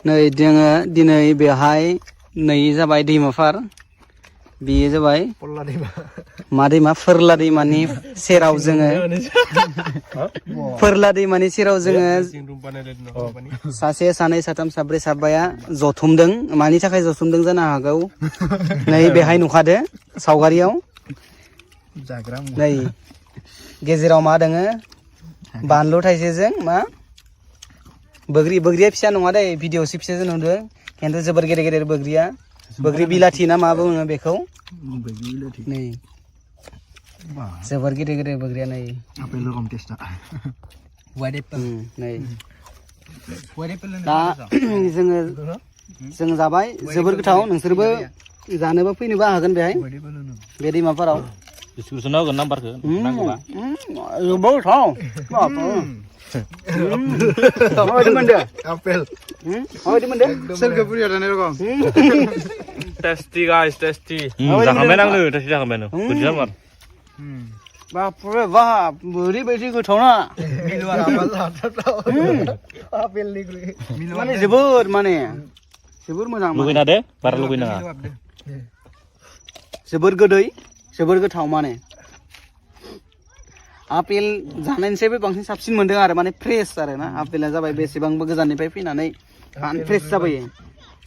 नै जोङो दिनै बेहाय नै जाबाय दैमाफोर बेयो जाबाय मा दैमा फोरला दैमानि सेराव जोङो फोरला दैमानि सेराव जोङो सासे सानै साथाम साब्रै साबाया जथुमदों मानि थाखाय जथुमदों जानो हागौ नै बेहाय नुखादो सावगारियाव नै गेजेराव मा दोङो बानलु थाइसेजों मा बोग्रिया फिसा नङा दे भिडिअ'सो फिसा नुदों खिन्थु जोबोर गेदेर गेदेर बोग्रि बिलाथि ना मा बुङो बेखौ नै जोबोर गेदेर गेदेर बोग्रिया नै नै दा जों जाबाय जोबोर गोथाव नोंसोरबो जानोबा फैनोबो हागोन बेहाय बे दैमाफोराव डिसक्रिपसनाव होगोन नाम्बारखौ नांगौबा जोबोर गोथाव माबायदि मोनदो आपेल माबायदि मोनदो सोरखौ बुरिया थानाय रकम टेस्टी गाइस टेस्टी जाखांबाय आंनो टेस्टी जाखांबाय गुड जामार बापरे बाप ओरैबायदि गोथावना माने जोबोर मोजां लुगैना दे बारा लुगैनाङा जोबोर गोदै जोबोर गोथाव माने आपेल जानायनिफ्रायबो बांसिन साबसिन मोनदों आरो माने फ्रेश आरो ना आपेला जाबाय बेसेबांबो गोजाननिफ्राय फैनानै फ्रेश जाबाय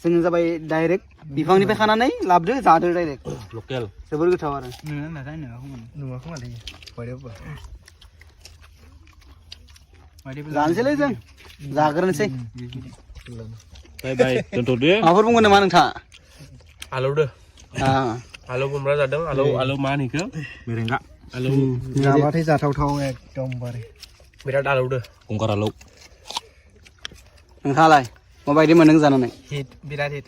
जोङो जाबाय डाइरेक्ट बिफांनिफ्राय खानानै लाबदो जादो डाइरेक्ट लकेल जोबोर गोथाव आरो जानोसैलै जों जाग्रोनोसै बाय बाय दोनथ'दो माबाफोर बुंगोन नामा नोंथाङा आलौदो आलौ खुमब्रा जादों आलौ मा होनो इखो मेरेंगा आलौ जाबाथाय जाथावथाव एकदमबारे बिराद आलौदो गंगार आलौ नोंथाङालाय माबायदि मोनदों जानानै हिट बिराद हिट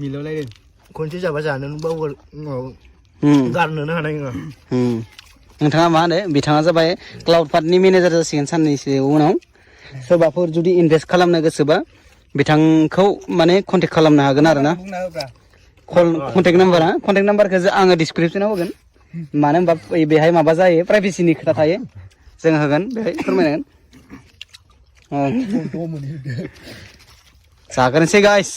मिलौलायदों खनसे जाबा जानो बावगार गारनोनो हानाय नङा नोंथाङा मा होनो बिथाङा जाबाय क्लाउड पार्टनि मेनेजार जासिगोन साननैसो उनाव सोरबाफोर जुदि इनभेस्ट खालामनो गोसोबा बिथांखौ माने कन्टेक्ट खालामनो हागोन आरो ना कन्टेक्ट नाम्बारखौ आङो डिसक्रिपसनाव होगोन मानो होनबा बेहाय माबा जायो प्राइभेसिनि खोथा थायो जों होगोन बेहाय फोरमायगोन जाग्रोनोसै गाइस